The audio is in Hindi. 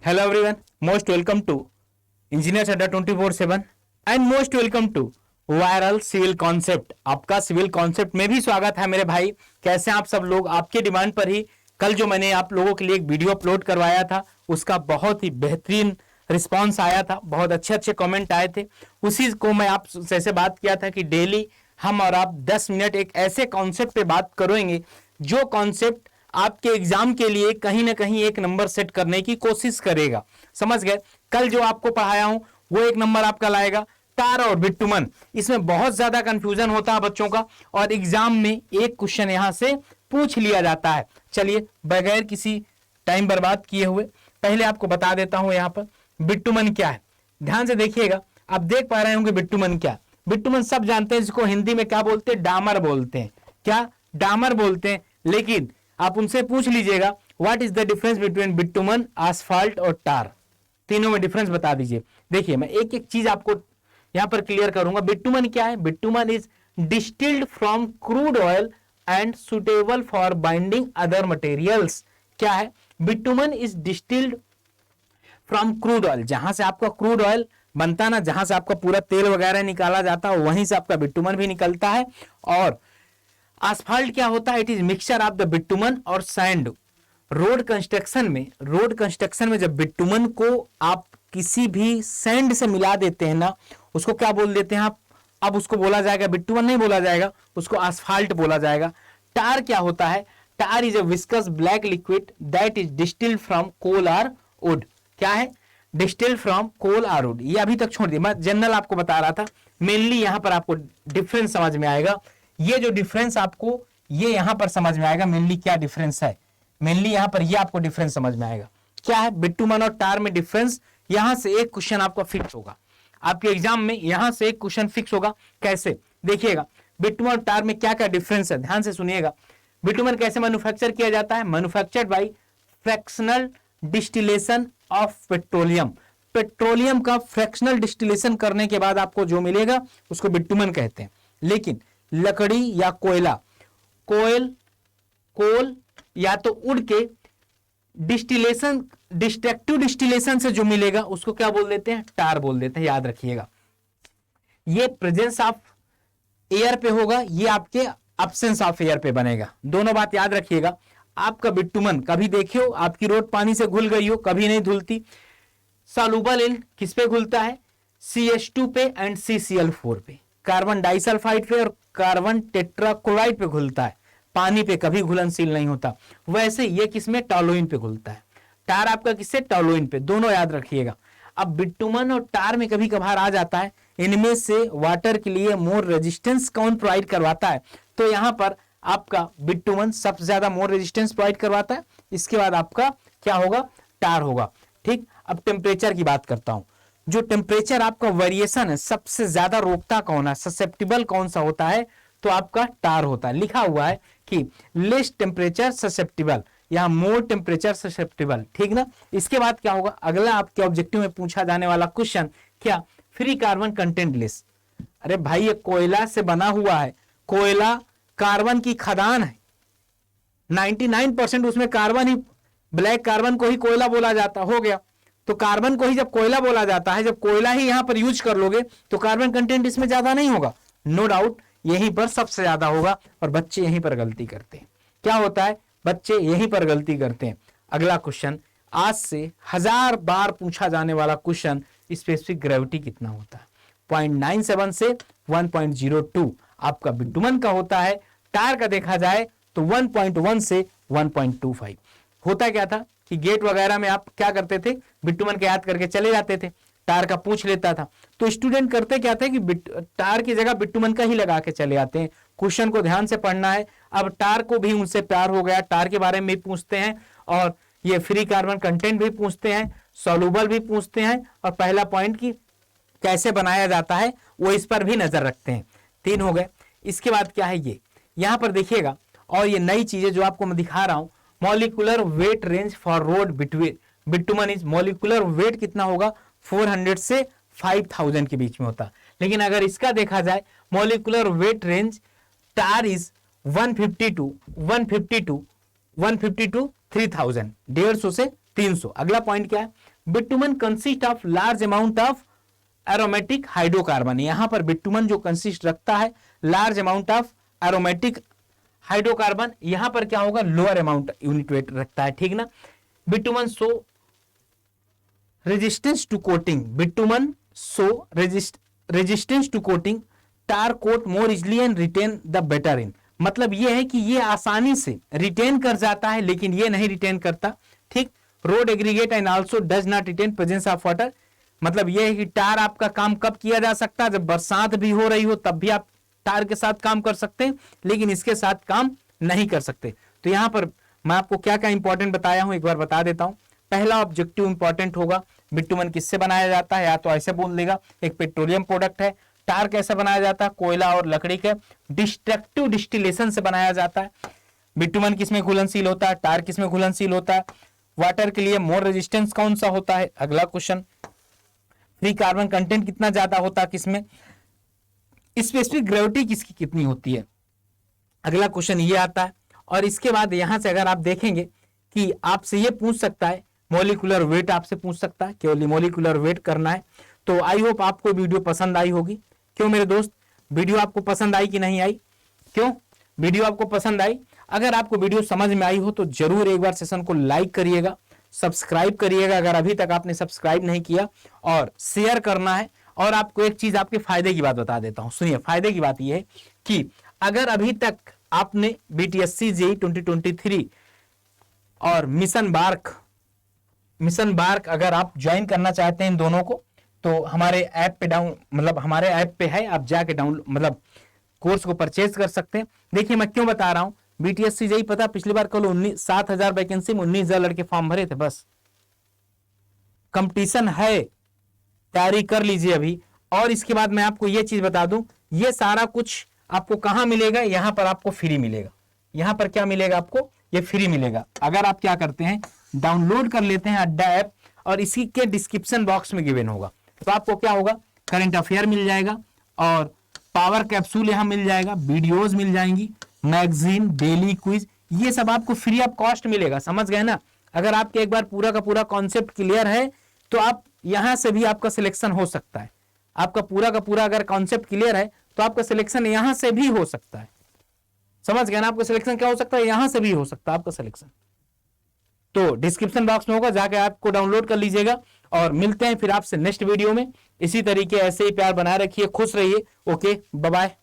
Hello everyone, most welcome to Engineers Adda 24/7 and most welcome to viral civil concept. आपका सिविल कॉन्सेप्ट में भी स्वागत है मेरे भाई। कैसे आप सब लोग? आपके डिमांड पर ही कल जो मैंने आप लोगों के लिए एक वीडियो अपलोड करवाया था उसका बहुत ही बेहतरीन रिस्पांस आया था, बहुत अच्छे अच्छे कमेंट आए थे। उसी को मैं आप जैसे बात किया था कि डेली हम और आप 10 मिनट एक ऐसे कॉन्सेप्ट पे बात करेंगे जो कॉन्सेप्ट आपके एग्जाम के लिए कहीं ना कहीं एक नंबर सेट करने की कोशिश करेगा। समझ गए? कल जो आपको पढ़ाया हूं वो एक नंबर आपका लाएगा। तार और बिटुमन, इसमें बहुत ज्यादा कंफ्यूजन होता है बच्चों का और एग्जाम में एक क्वेश्चन यहां से पूछ लिया जाता है। चलिए बगैर किसी टाइम बर्बाद किए हुए पहले आपको बता देता हूं यहां पर बिटुमन क्या है। ध्यान से देखिएगा, आप देख पा रहे होंगे बिटुमन क्या। बिटुमन सब जानते हैं, इसको हिंदी में क्या बोलते हैं? डामर बोलते हैं। क्या? डामर बोलते हैं। लेकिन आप उनसे पूछ लीजिएगा what is the difference between bitumen, asphalt और टार, तीनों में डिफरेंस बता दीजिए। देखिए मैं एक एक चीज आपको यहां पर क्लियर करूंगा। बिटुमन क्या है? Bitumen is distilled from crude oil and suitable for binding other materials. क्या है? Bitumen is distilled from crude oil, जहां से आपका क्रूड ऑयल बनता ना, जहां से आपका पूरा तेल वगैरह निकाला जाता है वहीं से आपका बिटुमन भी निकलता है। और आसफाल्ट क्या होता है? It is mixture of the bitumen और सैंड। रोड कंस्ट्रक्शन में जब बिटुमन को आप किसी भी सैंड से मिला देते हैं ना, उसको क्या बोल देते हैं आप? अब उसको बोला जाएगा बिटुमन नहीं बोला जाएगा, उसको आसफाल्ट बोला जाएगा। टार क्या होता है? Tar is a viscous black liquid that is distilled from coal और वुड। क्या है? डिस्टिल्ड फ्रॉम कोल और वुड। ये अभी तक छोड़ दिया, मैं जनरल आपको बता रहा था। मेनली यहां पर आपको डिफरेंस समझ में आएगा। ये जो डिफरेंस आपको ये यहां पर समझ में आएगा मेनली क्या डिफरेंस है। मेनली यहां पर ये आपको डिफरेंस समझ में आएगा क्या है बिटुमन और टार में डिफरेंस। यहां से एक क्वेश्चन आपका फिक्स होगा आपके एग्जाम में, यहां से एक क्वेश्चन फिक्स होगा। कैसे? देखिएगा बिटुमन और टार में क्या क्या डिफरेंस है, ध्यान से सुनिएगा। बिटुमन कैसे मैन्युफैक्चर किया जाता है? Manufactured by fractional distillation of petroleum. Petroleum का फ्रैक्शनल डिस्टिलेशन करने के बाद आपको जो मिलेगा उसको बिटुमन कहते हैं। लेकिन लकड़ी या कोल या तो उड़ के डिस्ट्रक्टिव डिस्टिलेशन से जो मिलेगा उसको क्या बोल देते हैं? टार बोल देते हैं। याद रखिएगा, ये प्रेजेंस ऑफ एयर पे होगा, ये आपके एब्सेंस ऑफ एयर पे बनेगा। दोनों बात याद रखिएगा। आपका बिटुमन कभी देखियो आपकी रोड पानी से घुल गई हो, कभी नहीं धुलती। सॉल्युबल इन किस पे घुलता है? CH2 पे एंड CCl4 पे, कार्बन डाइसल्फाइड पे और कार्बन टेट्राक्लोराइड पे घुलता है। पानी पे कभी घुलनशील नहीं होता। वैसे ये किसमें? टॉलुइन पे घुलता है। टार आपका किससे? टॉलुइन पे। दोनों याद रखिएगा। अब बिटुमन और टार में कभी कभार आ जाता है इनमें से वाटर के लिए मोर रेजिस्टेंस कौन प्रोवाइड करवाता है? तो यहां पर आपका बिटुमन सबसे ज्यादा मोर रेजिस्टेंस प्रोवाइड करवाता है। इसके बाद आपका क्या होगा? टार होगा। ठीक। अब टेम्परेचर की बात करता हूं। जो टेम्परेचर आपका वेरिएशन है सबसे ज्यादा रोकता कौन है, ससेप्टिबल कौन सा होता है? तो आपका टार होता है। लिखा हुआ है कि लेस टेम्परेचर ससेप्टिबल या मोर टेम्परेचर ससेप्टिबल। ठीक ना? इसके बाद क्या होगा? अगला आपके ऑब्जेक्टिव में पूछा जाने वाला क्वेश्चन क्या? Free carbon content less. अरे भाई ये कोयला से बना हुआ है, कोयला कार्बन की खदान है, 99% उसमें कार्बन ही, ब्लैक कार्बन को ही कोयला बोला जाता। हो गया तो कार्बन को ही जब कोयला बोला जाता है, जब कोयला ही यहां पर यूज कर लोगे तो कार्बन कंटेंट इसमें ज्यादा नहीं होगा? नो डाउट यहीं पर सबसे ज्यादा होगा और बच्चे यहीं पर गलती करते हैं। क्या होता है? बच्चे यहीं पर गलती करते हैं। अगला क्वेश्चन आज से 1000 बार पूछा जाने वाला क्वेश्चन, स्पेसिफिक ग्रेविटी कितना होता है? 0.97 से 1.02 आपका बिटुमन का होता है। टार का देखा जाए तो 1.1 से 1.25। होता क्या था कि गेट वगैरह में आप क्या करते थे? बिटुमन के याद करके चले जाते थे, टार का पूछ लेता था। तो स्टूडेंट करते क्या थे कि टार की जगह बिटुमन का ही लगा के चले आते हैं। क्वेश्चन को ध्यान से पढ़ना है। अब टार को भी उनसे प्यार हो गया, टार के बारे में भी पूछते हैं और ये फ्री कार्बन कंटेंट भी पूछते हैं, सॉल्युबल भी पूछते हैं और पहला पॉइंट की कैसे बनाया जाता है वो इस पर भी नजर रखते हैं। 3 हो गए। इसके बाद क्या है? ये यहां पर देखिएगा और ये नई चीजें जो आपको मैं दिखा रहा हूं। Molecular weight range for road between bitumen is, molecular weight कितना होगा? 400 से 5000 के बीच में होता। लेकिन अगर इसका देखा जाए molecular weight range tar is 150 to 3000, 150 से 300। अगला पॉइंट क्या है? Bitumen consist of large amount of aromatic hydrocarbon. यहां पर बिटुमन जो कंसिस्ट रखता है large amount of aromatic hydrocarbon, यहां पर क्या होगा, लोअर अमाउंट यूनिट वेट रखता है, ठीक ना। Bitumen so resistance to coating, bitumen so resistance to coating, tar coat more easily and retain the better in. मतलब यह है कि ये आसानी से रिटेन कर जाता है लेकिन ये नहीं रिटेन करता, ठीक। Road aggregate and also does not retain presence of water. मतलब यह है कि टार आपका काम कब किया जा सकता है, जब बरसात भी हो रही हो तब भी आप टार के साथ काम कर सकते हैं, लेकिन इसके साथ काम नहीं कर सकते। तो यहां पर मैं आपको क्या क्या इंपॉर्टेंट बताया हूं एक बार बता देता हूं। पहला ऑब्जेक्टिव इंपॉर्टेंट होगा, बिटुमन किससे बनाया जाता है, या तो ऐसे बोल देगा एक पेट्रोलियम प्रोडक्ट है। टार कैसे बनाया जाता है, कोयला और लकड़ी के डिस्ट्रक्टिव डिस्टिलेशन से बनाया जाता है। बिटुमन किसमें घुलनशील होता है, टार किसमें घुलनशील होता है। वाटर के लिए मोर रेजिस्टेंस कौन सा होता है, अगला क्वेश्चन। फ्री कार्बन कंटेंट कितना ज्यादा होता है किसमें, स्पेसिफिक ग्रेविटी किसकी कितनी होती है, अगला क्वेश्चन ये आता है। और इसके बाद यहां से अगर आप देखेंगे कि आपसे ये पूछ सकता है मोलिकुलर वेट, आपसे पूछ सकता है, केवल मोलिकुलर वेट करना है। तो आई होप आपको वीडियो पसंद आई होगी। क्यों मेरे दोस्त, वीडियो आपको पसंद आई कि नहीं आई, क्यों वीडियो आपको पसंद आई? अगर आपको वीडियो समझ में आई हो तो जरूर एक बार सेशन को लाइक करिएगा, सब्सक्राइब करिएगा अगर अभी तक आपने सब्सक्राइब नहीं किया, और शेयर करना है। और आपको एक चीज आपके फायदे की बात बता देता हूं, सुनिए। फायदे की बात यह है कि अगर अभी तक आपने बीटीएससी जेईई 2023 और मिशन बार्क अगर आप ज्वाइन करना चाहते हैं इन दोनों को, तो हमारे ऐप पे हमारे ऐप पे है, आप जाके डाउनलोड कोर्स को परचेज कर सकते हैं। देखिए मैं क्यों बता रहा हूं, बीटीएससी जेईई पता पिछली बार कल 7,000 वैकेंसी में 19,000 लड़के फॉर्म भरे थे, बस। कंपटीशन है, तैयारी कर लीजिए अभी। और इसके बाद मैं आपको यह चीज बता दूं, ये सारा कुछ आपको कहां मिलेगा, यहां पर आपको फ्री मिलेगा। यहां पर क्या मिलेगा आपको, ये फ्री मिलेगा। अगर आप क्या करते हैं, डाउनलोड कर लेते हैं अड्डा ऐप, और इसी के डिस्क्रिप्शन बॉक्स में गिवन होगा, तो आपको क्या होगा, करंट अफेयर मिल जाएगा, और पावर कैप्सूल यहां मिल जाएगा, वीडियोज मिल जाएंगी, मैगजीन, डेली क्विज, ये सब आपको फ्री ऑफ कॉस्ट मिलेगा। समझ गए ना। अगर आपके एक बार पूरा का पूरा कॉन्सेप्ट क्लियर है तो आप यहां से भी आपका सिलेक्शन हो सकता है। आपका पूरा का पूरा अगर कॉन्सेप्ट क्लियर है तो आपका सिलेक्शन यहां से भी हो सकता है। समझ गए ना, आपका सिलेक्शन क्या हो सकता है, यहां से भी हो सकता है आपका सिलेक्शन। तो डिस्क्रिप्शन बॉक्स में होगा, जाके आपको डाउनलोड कर लीजिएगा। और मिलते हैं फिर आपसे नेक्स्ट वीडियो में। इसी तरीके ऐसे ही प्यार बनाए रखिए, खुश रहिए। Okay, bye bye.